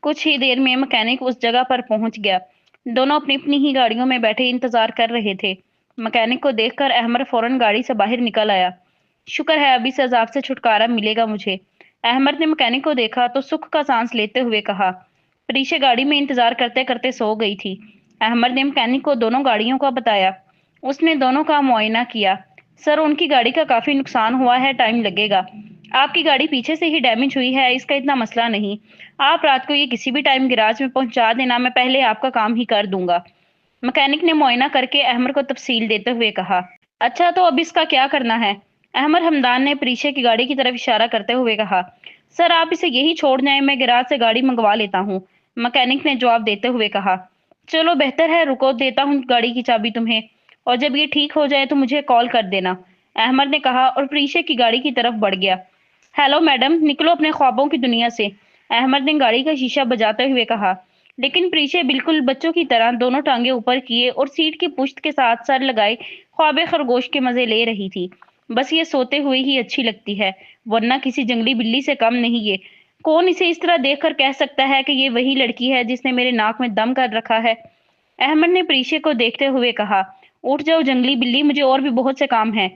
कुछ ही देर में मैकेनिक उस जगह पर पहुंच गया। दोनों अपनी अपनी ही गाड़ियों में बैठे इंतजार कर रहे थे। मैकेनिक को देखकर अहमद फौरन गाड़ी से बाहर निकल आया। शुक्र है अभी से अजाब से छुटकारा मिलेगा मुझे। अहमद ने मैकेनिक को देखा तो सुख का सांस लेते हुए कहा। प्रीशा गाड़ी में इंतजार करते करते सो गई थी। अहमद ने मैकेनिक को दोनों गाड़ियों का बताया। उसने दोनों का मुआयना किया। सर, उनकी गाड़ी का काफी नुकसान हुआ है, टाइम लगेगा। आपकी गाड़ी पीछे से ही डैमेज हुई है, इसका इतना मसला नहीं। आप रात को ये किसी भी टाइम गैराज में पहुंचा देना, मैं पहले आपका काम ही कर दूंगा। मैकेनिक ने मुआयना करके अहमद को तफसील देते हुए कहा। अच्छा, तो अब इसका क्या करना है? अहमद हमदान ने प्रीशे की गाड़ी की तरफ इशारा करते हुए कहा। सर, आप इसे यही छोड़ जाएं, मैं गैराज से गाड़ी मंगवा लेता हूँ। मैकेनिक ने जवाब देते हुए कहा। चलो बेहतर है, रुको, देता हूँ गाड़ी की चाबी तुम्हें, और जब ये ठीक हो जाए तो मुझे कॉल कर देना, अहमद ने कहा और प्रीशे की गाड़ी की तरफ बढ़ गया। हेलो मैडम, निकलो अपने ख्वाबों की दुनिया से, अहमद ने गाड़ी का शीशा बजाते हुए कहा। लेकिन प्रीशे बिल्कुल बच्चों की तरह दोनों टांगे ऊपर किए और सीट की पुश्त के साथ सर लगाए ख्वाबे खरगोश के मजे ले रही थी। बस ये सोते हुए ही अच्छी लगती है, वरना किसी जंगली बिल्ली से कम नहीं ये। कौन इसे इस तरह देखकर कह सकता है कि ये वही लड़की है जिसने मेरे नाक में दम कर रखा है? अहमद ने प्रीशे को देखते हुए कहा। उठ जाओ जंगली बिल्ली, मुझे और भी बहुत से काम हैं।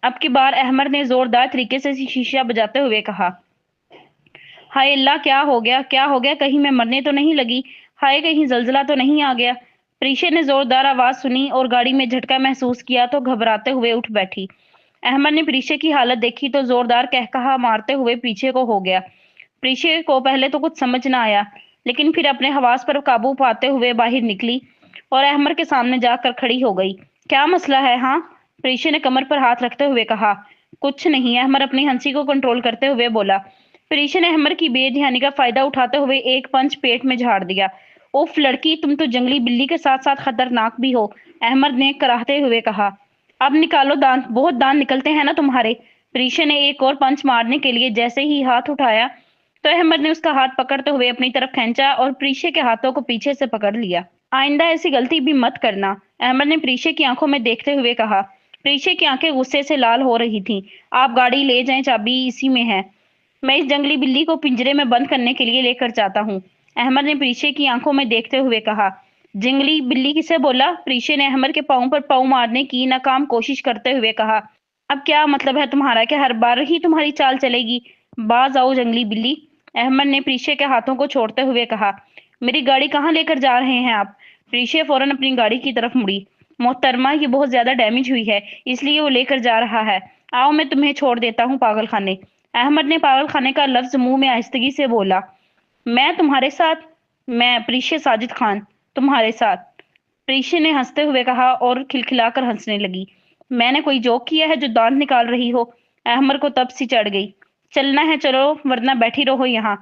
अब की बार अहमद ने जोरदार तरीके से शीशा बजाते हुए कहा। हाय अल्लाह, क्या हो गया, क्या हो गया? कहीं मैं मरने तो नहीं लगी? हाय, कहीं जलजला तो नहीं आ गया? प्रीशे ने जोरदार आवाज सुनी और गाड़ी में झटका महसूस किया तो घबराते हुए उठ बैठी। अहमद ने प्रीशे की हालत देखी तो जोरदार कहकहा मारते हुए पीछे को हो गया। प्रीशे को पहले तो कुछ समझ ना आया, लेकिन फिर अपने हवास पर काबू पाते हुए बाहर निकली और अहमद के सामने जाकर खड़ी हो गई। क्या मसला है? हाँ, प्रीशे ने कमर पर हाथ रखते हुए कहा। कुछ नहीं, अहमद अपनी हंसी को कंट्रोल करते हुए बोला। प्रीशा ने अहमद की बेध्यानी का फायदा उठाते हुए एक पंच पेट में झाड़ दिया। उफ लड़की, तुम तो जंगली बिल्ली के साथ साथ खतरनाक भी हो, अहमद ने कराहते हुए कहा। अब निकालो दांत, बहुत दांत निकलते हैं ना तुम्हारे। प्रीशा ने एक और पंच मारने के लिए जैसे ही हाथ उठाया तो अहमद ने उसका हाथ पकड़ते हुए अपनी तरफ खींचा और प्रीशा के हाथों को पीछे से पकड़ लिया। आइंदा ऐसी गलती भी मत करना, अहमद ने प्रीशा की आंखों में देखते हुए कहा। प्रीशा की आंखें गुस्से से लाल हो रही थीं। आप गाड़ी ले जाएं, चाबी इसी में है। मैं इस जंगली बिल्ली को पिंजरे में बंद करने के लिए लेकर जाता हूँ, अहमद ने प्रीशे की आंखों में देखते हुए कहा। जंगली बिल्ली किसे बोला? प्रीशे ने अहमद के पाँव पर पाँव मारने की नाकाम कोशिश करते हुए कहा। अब क्या मतलब है तुम्हारा? क्या हर बार ही तुम्हारी चाल चलेगी? बाज आओ जंगली बिल्ली, अहमद ने प्रीशे के हाथों को छोड़ते हुए कहा। मेरी गाड़ी कहाँ लेकर जा रहे हैं आप? प्रीशे फौरन अपनी गाड़ी की तरफ मुड़ी। मोहतरमा, ये बहुत ज्यादा डैमेज हुई है, इसलिए वो लेकर जा रहा है। आओ मैं तुम्हें छोड़ देता हूँ पागल खाने, अहमद ने पागल खाने का लफ्ज मुंह में आहिस्तगी से बोला। मैं तुम्हारे साथ? मैं प्रीशे साजिद खान, तुम्हारे साथ? प्रीशे ने हंसते हुए कहा और खिलखिलाकर हंसने लगी। मैंने कोई जोक किया है जो दांत निकाल रही हो? अहमद को तब सी चढ़ गई। चलना है चलो, वरना बैठी रहो यहाँ।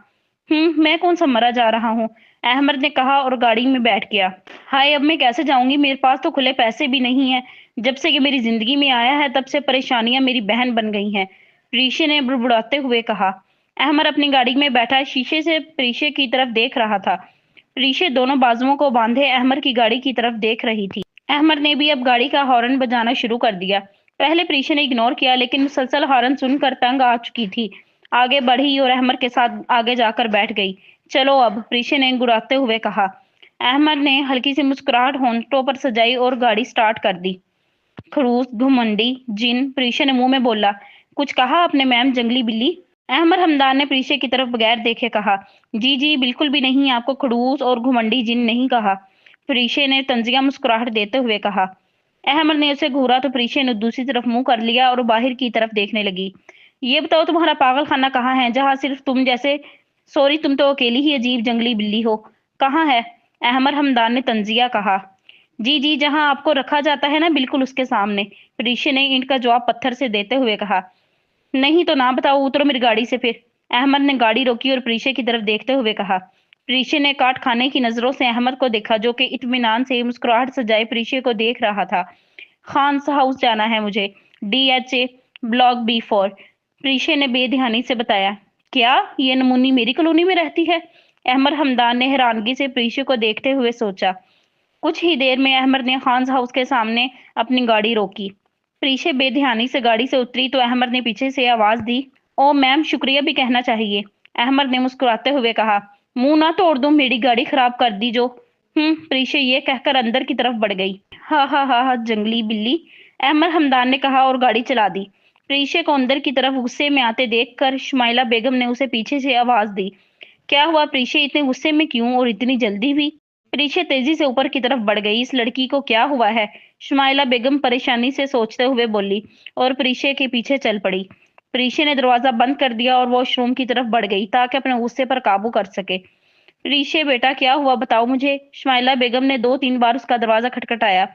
मैं कौन सा मरा जा रहा हूँ, अहमद ने कहा और गाड़ी में बैठ गया। हाय, अब मैं कैसे जाऊंगी? मेरे पास तो खुले पैसे भी नहीं है। जब से कि मेरी जिंदगी में आया है तब से परेशानियां मेरी बहन बन गई हैं, प्रीशे ने बुड़बुड़ाते हुए कहा। अहमद अपनी गाड़ी में बैठा शीशे से प्रीशे की तरफ देख रहा था। प्रीशे दोनों बाजुओं को बांधे अहमद की गाड़ी की तरफ देख रही थी। अहमद ने भी अब गाड़ी का हॉर्न बजाना शुरू कर दिया। पहले प्रीशे ने इग्नोर किया, लेकिन मुसलसल हॉर्न सुनकर तंग आ चुकी थी। आगे बढ़ी और अहमद के साथ आगे जाकर बैठ गई। चलो अब, प्रीशे ने गुराते हुए कहा। अहमद ने हल्की सी मुस्कुराहट होंठों पर सजाई और गाड़ी स्टार्ट कर दी। खड़ूस, घुमंडी, जिन, प्रीशा ने मुंह में बोला। कुछ कहा आपने मैम जंगली बिल्ली? अहमद हमदान ने प्रीशा की तरफ बगैर देखे कहा। जी जी बिल्कुल भी नहीं, आपको खड़ूस और घुमंडी जिन नहीं कहा, प्रीशा ने तंजिया मुस्कुराहट देते हुए कहा। अहमद ने उसे घूरा तो प्रीशा ने दूसरी तरफ मुंह कर लिया और बाहर की तरफ देखने लगी। ये बताओ तुम्हारा पागल खाना कहाँ है, जहाँ सिर्फ तुम जैसे, सॉरी तुम तो अकेली ही अजीब जंगली बिल्ली हो, कहाँ है? अहमद हमदान ने तंजिया कहा। जी जी, जहां आपको रखा जाता है ना, बिल्कुल उसके सामने, प्रीशा ने ईंट का जवाब पत्थर से देते हुए कहा। नहीं तो ना बताओ, उतरो मेरी गाड़ी से फिर, अहमद ने गाड़ी रोकी और प्रीशा की तरफ देखते हुए कहा। प्रीशा ने काट खाने की नजरों से अहमद को देखा, जो कि इत्मीनान से मुस्कुराहट सजाए प्रीशा को देख रहा था। खान हाउस जाना है मुझे, DHA ब्लॉक B4, प्रीशा ने बेध्यानी से बताया। क्या ये नमूनी मेरी कॉलोनी में रहती है? अहमद हमदान ने हैरानगी से प्रीशा को देखते हुए सोचा। कुछ ही देर में अहमद ने खान हाउस के सामने अपनी गाड़ी रोकी। प्रीशा बेध्यानी से गाड़ी से उतरी तो अहमद ने पीछे से आवाज दी। ओ मैम, शुक्रिया भी कहना चाहिए, अहमद ने मुस्कुराते हुए कहा। मुंह ना तोड़ दूं, मेरी गाड़ी खराब कर दी जो। प्रीशा ये कहकर अंदर की तरफ बढ़ गई। हा, जंगली बिल्ली, अहमद हमदान ने कहा और गाड़ी चला दी। प्रीशा को अंदर की तरफ गुस्से में आते देखकर शुमाइला बेगम ने उसे पीछे से आवाज दी। क्या हुआ प्रीशा, इतने गुस्से में क्यों और इतनी जल्दी भी? प्रीशा तेजी से ऊपर की तरफ बढ़ गई। इस लड़की को क्या हुआ है? शुमाइला बेगम परेशानी से सोचते हुए बोली और प्रीशा के पीछे चल पड़ी। प्रीशा ने दरवाजा बंद कर दिया और वॉशरूम की तरफ बढ़ गई ताकि अपने गुस्से पर काबू कर सके। प्रीशा बेटा क्या हुआ बताओ मुझे। शुमाइला बेगम ने 2-3 बार उसका दरवाजा खटखटाया।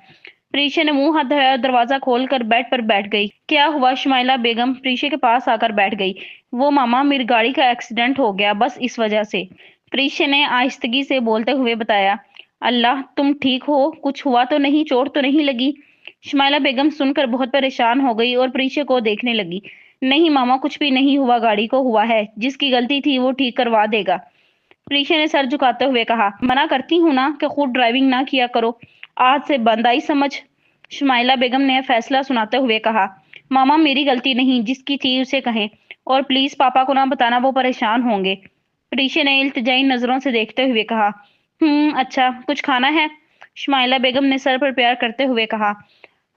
प्रीशा ने मुंह हाथ धोया, दरवाजा खोलकर बेड पर बैठ गई। क्या हुआ? शुमाइला बेगम प्रीशा के पास आकर बैठ गई। वो मामा, मेरी गाड़ी का एक्सीडेंट हो गया, बस इस वजह से, प्रीशा ने आहिस्तगी से बोलते हुए बताया। अल्लाह, तुम ठीक हो? कुछ हुआ तो नहीं? चोट तो नहीं लगी? शुमाइला बेगम सुनकर बहुत परेशान हो गई और प्रीशा को देखने लगी। नहीं मामा, कुछ भी नहीं हुआ, गाड़ी को हुआ है, जिसकी गलती थी वो ठीक करवा देगा। प्रीशा ने सर झुकाते हुए कहा। मना करती हूँ ना कि खुद ड्राइविंग ना किया करो, आज से बंद, आई समझ? शुमाइला बेगम ने फैसला सुनाते हुए कहा। मामा, मेरी गलती नहीं, जिसकी थी उसे कहें, और प्लीज पापा को ना बताना, वो परेशान होंगे। प्रीशा ने इल्तिजाई नजरों से देखते हुए कहा। अच्छा, कुछ खाना है? शुमाइला बेगम ने सर पर प्यार करते हुए कहा।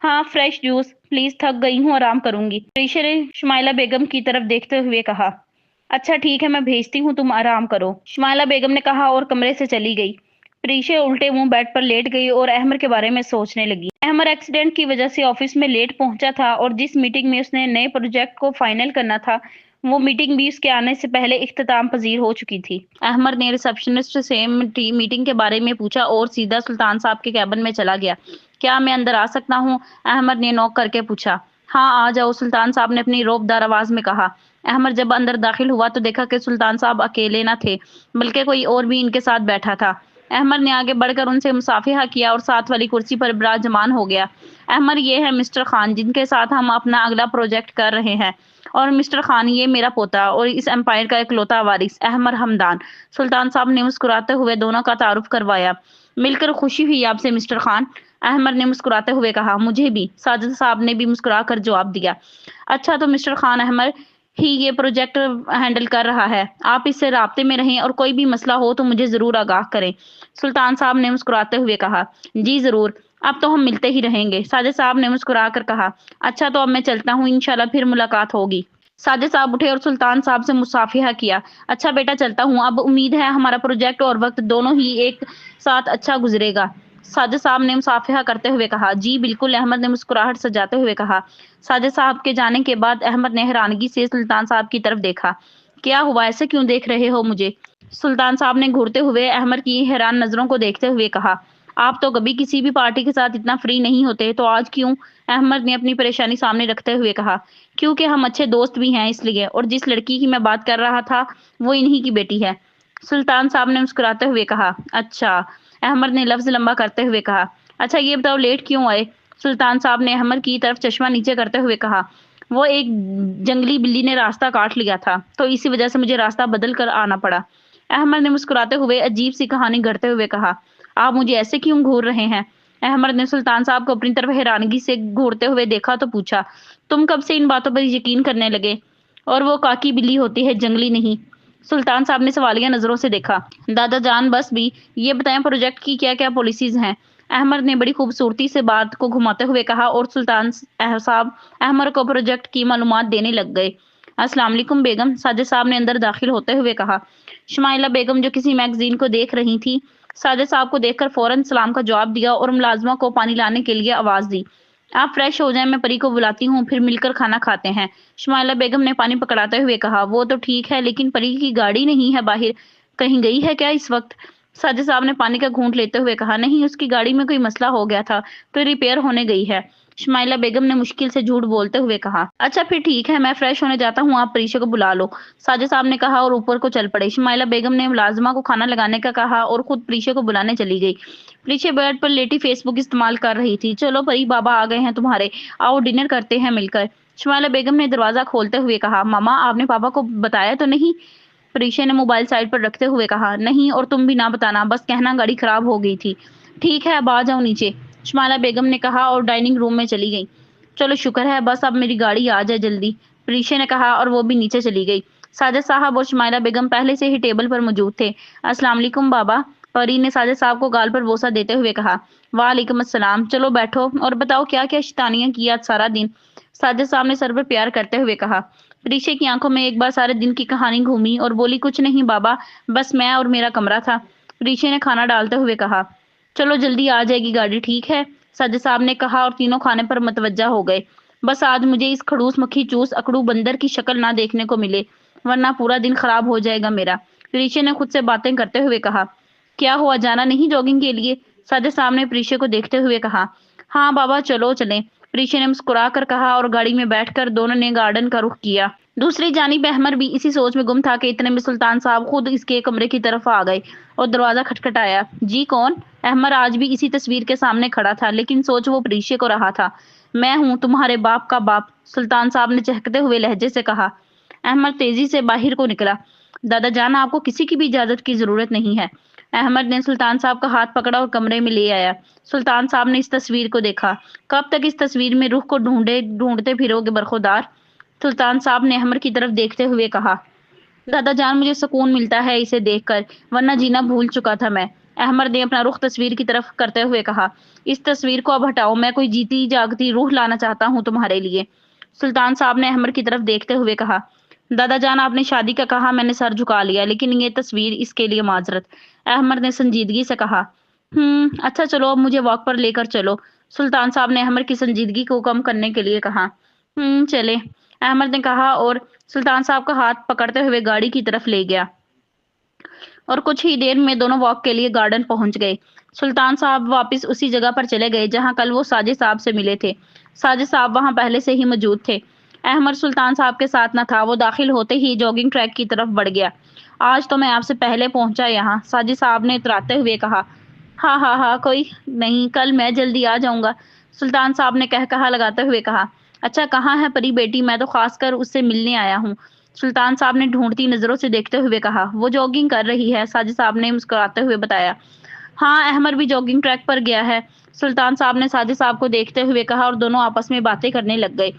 हाँ, फ्रेश जूस प्लीज, थक गई हूँ, आराम करूंगी। प्रीशा ने शुमाइला बेगम की तरफ देखते हुए कहा। अच्छा ठीक है, मैं भेजती हूँ, तुम आराम करो, शुमाइला बेगम ने कहा और कमरे से चली गई। प्रीशा उल्टे मुंह बेड पर लेट गई और अहमर के बारे में सोचने लगी। अहमर एक्सीडेंट की वजह से ऑफिस में लेट पहुंचा था और जिस मीटिंग में उसने नए प्रोजेक्ट को फाइनल करना था, वो मीटिंग भी उसके आने से पहले इख्तिताम पजीर हो चुकी थी। अहमर ने रिसेप्शनिस्ट से मीटिंग के बारे में पूछा और सीधा सुल्तान साहब के कैबिन में चला गया। क्या मैं अंदर आ सकता हूँ? अहमर ने नॉक करके पूछा। हाँ आ जाओ, सुल्तान साहब ने अपनी रोबदार आवाज में कहा। अहमर जब अंदर दाखिल हुआ तो देखा कि सुल्तान साहब अकेले न थे, बल्कि कोई और भी इनके साथ बैठा था। अहमर ने आगे बढ़कर उनसे मुसाफिहा किया और साथ वाली कुर्सी पर विराजमान हो गया। अहमर, ये है मिस्टर खान, जिनके साथ हम अपना अगला प्रोजेक्ट कर रहे हैं, और मिस्टर खान, ये मेरा पोता और इस एम्पायर का इकलौता वारिस अहमर हमदान। सुल्तान साहब ने मुस्कुराते हुए दोनों का तारुफ करवाया। मिलकर खुशी हुई आपसे मिस्टर खान, अहमर ने मुस्कुराते हुए कहा। मुझे भी, साजिद साहब ने भी मुस्कुरा कर जवाब दिया। अच्छा तो मिस्टर खान, अहमर ही ये प्रोजेक्ट हैंडल कर रहा है, आप इससे राब्ते में रहें और कोई भी मसला हो तो मुझे जरूर आगाह करें, सुल्तान साहब ने मुस्कुराते हुए कहा। जी जरूर, अब तो हम मिलते ही रहेंगे, साजिद साहब ने मुस्कुरा कर कहा। अच्छा तो अब मैं चलता हूँ, इंशाल्लाह फिर मुलाकात होगी। साजिद साहब उठे और सुल्तान साहब से मुसाफिहा किया। अच्छा बेटा, चलता हूँ, अब उम्मीद है हमारा प्रोजेक्ट और वक्त दोनों ही एक साथ अच्छा गुजरेगा, साजिद साहब ने मुसाफिहा करते हुए कहा। जी बिल्कुल, अहमद ने मुस्कुराहट सजाते हुए कहा। साजिद साहब के जाने के बाद अहमद ने हैरानगी से सुल्तान साहब की तरफ देखा। क्या हुआ, ऐसे क्यों देख रहे हो मुझे? सुल्तान साहब ने घूरते हुए अहमद की हैरान नजरों को देखते हुए कहा। आप तो कभी किसी भी पार्टी के साथ इतना फ्री नहीं होते, तो आज क्यों? अहमद ने अपनी परेशानी सामने रखते हुए कहा। क्योंकि हम अच्छे दोस्त भी हैं इसलिए, और जिस लड़की की मैं बात कर रहा था वो इन्हीं की बेटी है, सुल्तान साहब ने मुस्कुराते हुए कहा। अच्छा, अहमद ने लफ्ज लंबा करते हुए कहा। अच्छा ये बताओ, लेट क्यों आए? सुल्तान साहब ने अहमद की तरफ चश्मा नीचे करते हुए कहा। वो एक जंगली बिल्ली ने रास्ता काट लिया था, तो इसी वजह से मुझे रास्ता बदल कर आना पड़ा, अहमद ने मुस्कुराते हुए अजीब सी कहानी गढ़ते हुए कहा। आप मुझे ऐसे क्यों घूर रहे हैं? अहमद ने सुल्तान साहब को अपनी तरफ हैरानगी से घूरते हुए देखा तो पूछा। तुम कब से इन बातों पर यकीन करने लगे? और वो काकी बिल्ली होती है, जंगली नहीं, सुल्तान साहब ने सवालिया नजरों से देखा। दादा जान बस भी, ये बताएं प्रोजेक्ट की क्या क्या पॉलिसीज हैं? अहमद ने बड़ी खूबसूरती से बात को घुमाते हुए कहा और सुल्तान साहब अहमद को प्रोजेक्ट की मालूमात देने लग गए। अस्सलाम वालेकुम बेगम, साजिद साहब ने अंदर दाखिल होते हुए कहा। शुमाइला बेगम जो किसी मैगजीन को देख रही थी, साजिद साहब को देखकर फौरन सलाम का जवाब दिया और मुलाजमा को पानी लाने के लिए आवाज दी। आप फ्रेश हो जाएं, मैं परी को बुलाती हूँ, फिर मिलकर खाना खाते हैं, शुमाइला बेगम ने पानी पकड़ाते हुए कहा। वो तो ठीक है, लेकिन परी की गाड़ी नहीं है बाहर, कहीं गई है क्या इस वक्त? साजिद साहब ने पानी का घूंट लेते हुए कहा। नहीं, उसकी गाड़ी में कोई मसला हो गया था तो रिपेयर होने गई है, शुमाइला बेगम ने मुश्किल से झूठ बोलते हुए कहा। अच्छा फिर ठीक है, मैं फ्रेश होने जाता हूँ, आप परीशा को बुला लो, साजिद साहब ने कहा और ऊपर को चल पड़े। शुमाइला बेगम ने मुलाजिमा को खाना लगाने का कहा और खुद परीशा को बुलाने चली गई। परीशा बेड पर लेटी फेसबुक इस्तेमाल कर रही थी। चलो परी, बाबा आ गए हैं तुम्हारे, आओ डिनर करते हैं मिलकर, शुमाइला बेगम ने दरवाजा खोलते हुए कहा। मामा, आपने पापा को बताया तो नहीं? परीशा ने मोबाइल साइड पर रखते हुए कहा। नहीं, और तुम भी ना बताना, बस कहना गाड़ी खराब हो गई थी। ठीक है, अब आ जाओ नीचे, शुमाइला बेगम ने कहा और डाइनिंग रूम में चली गई। चलो शुक्र है, बस अब मेरी गाड़ी आ जाए जल्दी, परीशा ने कहा और वो भी नीचे चली गई। साजिद साहब और शुमाइला बेगम पहले से ही टेबल पर मौजूद थे। अस्सलाम वालेकुम बाबा, परी ने साजिद साहब को गाल पर बोसा देते हुए कहा। वालेकुम अस्सलाम, चलो बैठो और बताओ क्या क्या शैतानियां की आज सारा दिन। साजिद साहब ने सर पर प्यार करते हुए कहा। परीशे की आंखों में एक बार सारे दिन की कहानी घूमी और बोली, कुछ नहीं बाबा, बस मैं और मेरा कमरा था। परीशे ने खाना डालते हुए कहा। चलो जल्दी आ जाएगी गाड़ी, ठीक है, साजिद साहब ने कहा और तीनों खाने पर मतवज्जा हो गए। बस आज मुझे इस खड़ूस मक्खी चूस अकड़ू बंदर की शक्ल ना देखने को मिले, वरना पूरा दिन खराब हो जाएगा मेरा। परीशे ने खुद से बातें करते हुए कहा। क्या हुआ, जाना नहीं जॉगिंग के लिए? साजिद साहब ने परीशे को देखते हुए कहा। हाँ बाबा, चलो चलें, परीशे ने मुस्कुरा कर कहा और गाड़ी में बैठकर दोनों ने गार्डन का रुख किया। दूसरी जानिब अहमर भी इसी सोच में गुम था कि इतने में सुल्तान साहब खुद इसके कमरे की तरफ आ गए और दरवाजा खटखटाया। जी कौन? अहमर आज भी इसी तस्वीर के सामने खड़ा था, लेकिन सोच वो परीशे को रहा था। मैं हूँ, तुम्हारे बाप का बाप, सुल्तान साहब ने चहकते हुए लहजे से कहा। अहमर तेजी से बाहर को निकला। दादा जान, आपको किसी की भी इजाजत की जरूरत नहीं है। अहमद ने सुल्तान साहब का हाथ पकड़ा और कमरे में ले आया। सुल्तान साहब ने इस तस्वीर को देखा। कब तक इस तस्वीर में रूह को ढूंढते फिरोगे बरखुरदार? सुल्तान साहब ने अहमर की तरफ देखते हुए कहा। दादा जान, मुझे सुकून मिलता है इसे देखकर, वरना जीना भूल चुका था मैं। अहमद ने अपना रुख तस्वीर की तरफ करते हुए कहा। इस तस्वीर को अब हटाओ, मैं कोई जीती जागती रूह लाना चाहता हूँ तुम्हारे लिए। सुल्तान साहब ने अहमद की तरफ देखते हुए कहा। दादा जान, आपने शादी का कहा, मैंने सर झुका लिया, लेकिन ये तस्वीर, इसके लिए माजरत। अहमद ने संजीदगी से कहा। अच्छा चलो, अब मुझे वॉक पर लेकर चलो, सुल्तान साहब ने अहमद की संजीदगी को कम करने के लिए कहा। चले, अहमद ने कहा और सुल्तान साहब का हाथ पकड़ते हुए गाड़ी की तरफ ले गया और कुछ ही देर में दोनों वॉक के लिए गार्डन पहुंच गए। सुल्तान साहब वापस उसी जगह पर चले गए जहां कल वो साजिद साहब से मिले थे। साजिद साहब वहां पहले से ही मौजूद थे। अहमद सुल्तान साहब के साथ न था। वो दाखिल होते ही जॉगिंग ट्रैक की तरफ बढ़ गया। आज तो मैं आपसे पहले पहुंचा यहाँ, साजिद साहब ने इतराते हुए कहा। हाँ हाँ हाँ, कोई नहीं, कल मैं जल्दी आ जाऊंगा, सुल्तान साहब ने कहा लगाते हुए कहा। अच्छा, कहाँ है परी बेटी? मैं तो खास कर उससे मिलने आया हूँ, सुल्तान साहब ने ढूंढती नजरों से देखते हुए कहा। वो जॉगिंग कर रही है, साजिद साहब ने मुस्कुराते हुए बताया। हाँ, अहमद भी जॉगिंग ट्रैक पर गया है, सुल्तान साहब ने साजिद साहब को देखते हुए कहा और दोनों आपस में बातें करने लग गए।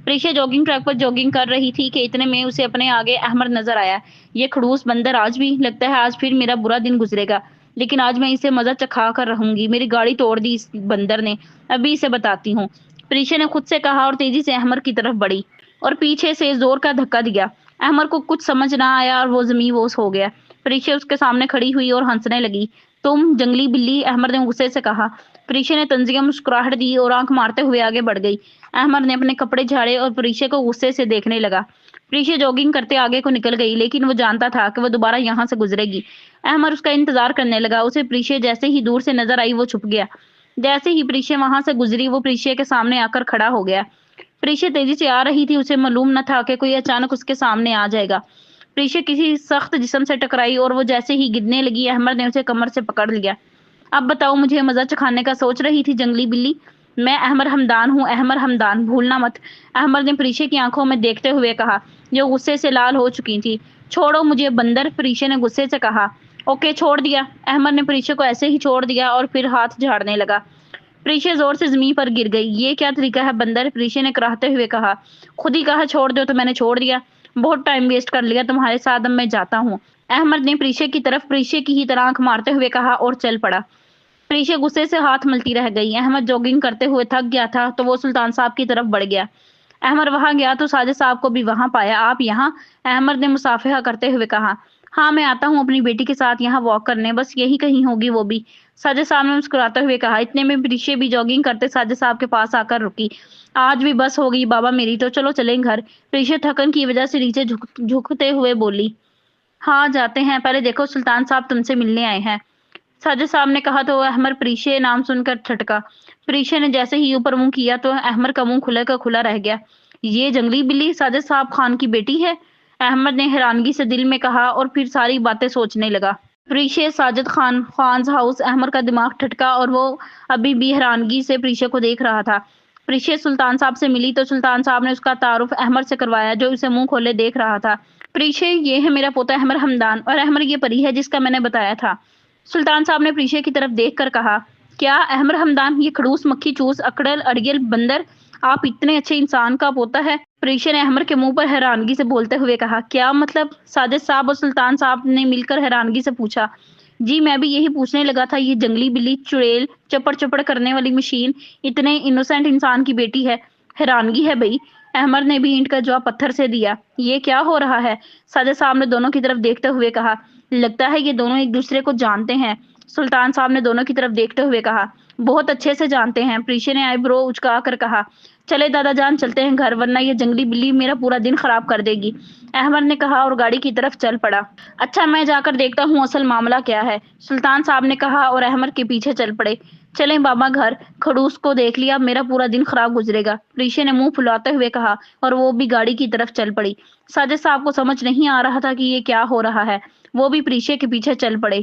प्रीशा जॉगिंग ट्रैक पर जॉगिंग कर रही थी कि इतने में उसे अपने आगे अहमद नजर आया। ये खड़ूस बंदर आज भी, लगता है आज फिर मेरा बुरा दिन गुजरेगा, लेकिन आज मैं इसे मजा चखा कर रहूंगी। मेरी गाड़ी तोड़ दी इस बंदर ने, अभी इसे बताती हूँ, प्रीशा ने खुद से कहा और तेजी से अहमद की तरफ बढ़ी और पीछे से जोर का धक्का दिया। अहमद को कुछ समझ ना आया और वो जमीन बोस हो गया। प्रीशा उसके सामने खड़ी हुई और हंसने लगी। तुम जंगली बिल्ली, अहमद ने गुस्से से कहा। प्रीशा ने तंजिया मुस्कुराहट दी और आंख मारते हुए आगे बढ़ गई। अहमद ने अपने कपड़े झाड़े और प्रीशा को गुस्से से देखने लगा। प्रीशा जॉगिंग करते आगे को निकल गई, लेकिन वो जानता था कि वो दोबारा यहाँ से गुजरेगी। अहमद उसका इंतजार करने लगा। उसे प्रीशा जैसे ही दूर से नजर आई वो छुप गया। जैसे ही प्रीशा वहां से गुजरी वो प्रीशा के सामने आकर खड़ा हो गया। प्रीशा तेजी से आ रही थी, उसे मालूम न था कि कोई अचानक उसके सामने आ जाएगा। प्रीशा किसी सख्त जिस्म से टकराई और वो जैसे ही गिरने लगी अहमद ने उसे कमर से पकड़ लिया। अब बताओ, मुझे मजा चखाने का सोच रही थी जंगली बिल्ली? मैं अहमद हमदान हूँ, अहमद हमदान, भूलना मत, अहमद ने प्रीशा की आंखों में देखते हुए कहा, जो गुस्से से लाल हो चुकी थी। छोड़ो मुझे बंदर, प्रीशा ने गुस्से से कहा। ओके, छोड़ दिया, अहमद ने प्रीशा को ऐसे ही छोड़ दिया और फिर हाथ झाड़ने लगा। प्रीशा जोर से जमीन पर गिर गई। ये क्या तरीका है बंदर, प्रीशा ने कराहते हुए कहा। खुद ही कहा छोड़ दो तो मैंने छोड़ दिया, बहुत टाइम वेस्ट कर लिया तुम्हारे साथ, अब मैं जाता हूँ, अहमद ने प्रीशा की तरफ प्रीशा की ही तरह आंख मारते हुए कहा और चल पड़ा। प्रीशा गुस्से से हाथ मलती रह गई। अहमद जॉगिंग करते हुए थक गया था तो वो सुल्तान साहब की तरफ बढ़ गया। अहमद वहां गया तो साजिद साहब को भी वहां पाया। आप यहाँ? अहमद ने मुसाफिहा करते हुए कहा। हाँ, मैं आता हूँ अपनी बेटी के साथ यहाँ वॉक करने, बस यही कहीं होगी वो भी, साजिद साहब ने मुस्कुराते हुए कहा। इतने में प्रीशा भी जॉगिंग करते साजिद साहब के पास आकर रुकी। आज भी बस हो गई बाबा मेरी, तो चलो चलें घर, प्रीशा थकन की वजह से नीचे झुकते हुए बोली। हाँ जाते हैं, पहले देखो सुल्तान साहब तुमसे मिलने आए हैं, साजिद साहब ने कहा तो अहमद प्रीशा नाम सुनकर ठटका। प्रीशा ने जैसे ही ऊपर मुंह किया तो अहमद का मुंह खुला का खुला रह गया। ये जंगली बिल्ली साजिद साहब खान की बेटी है? अहमद ने हैरानगी से दिल में कहा और फिर सारी बातें सोचने लगा। प्रीशा साजिद खान हाउस, अहमद का दिमाग ठटका और वो अभी भी हैरानगी से प्रीशा को देख रहा था। प्रीशा सुल्तान साहब से मिली तो सुल्तान साहब ने उसका तारुफ अहमद से करवाया, जो उसे मुंह खोले देख रहा था। प्रीशा, ये है मेरा पोता अहमद हमदान, और अहमद ये परी है जिसका मैंने बताया था, सुल्तान साहब ने प्रीशा की तरफ देखकर कहा। क्या अहमद हमदान, ये खड़ूस मक्खी चूस अकड़ल अड़ियल बंदर आप इतने अच्छे इंसान का पोता है? پریشا نے احمد کے منہ پر حیرانگی سے بولتے ہوئے کہا، کیا مطلب؟ ساجد صاحب اور سلطان صاحب نے مل کر حیرانگی سے پوچھا۔ جی میں بھی یہی پوچھنے لگا تھا، یہ جنگلی بلی چڑیل چپڑ چپڑ کرنے والی مشین اتنے انوسینٹ انسان کی بیٹی ہے؟ حیرانگی ہے بھئی۔ احمد نے بھی اینٹ کا جواب پتھر سے دیا۔ یہ کیا ہو رہا ہے؟ ساجد صاحب نے دونوں کی طرف دیکھتے ہوئے کہا، لگتا ہے یہ دونوں ایک دوسرے کو جانتے ہیں۔ سلطان صاحب نے دونوں کی طرف دیکھتے ہوئے کہا، بہت اچھے سے جانتے ہیں۔ پریشا نے آئی برو اچکا کر کہا، چلے دادا جان چلتے ہیں گھر، ورنہ یہ جنگلی بلی میرا پورا دن خراب کر دے گی۔ احمد نے کہا اور گاڑی کی طرف چل پڑا۔ اچھا میں جا کر دیکھتا ہوں اصل معاملہ کیا ہے، سلطان صاحب نے کہا اور احمد کے پیچھے چل پڑے۔ چلیں بابا گھر، کھڑوس کو دیکھ لیا، میرا پورا دن خراب گزرے گا، پریشا نے منہ پھلاتے ہوئے کہا اور وہ بھی گاڑی کی طرف چل پڑی۔ ساجد صاحب کو سمجھ نہیں آ رہا تھا کہ یہ کیا ہو رہا ہے، وہ بھی پریشا کے پیچھے چل پڑے۔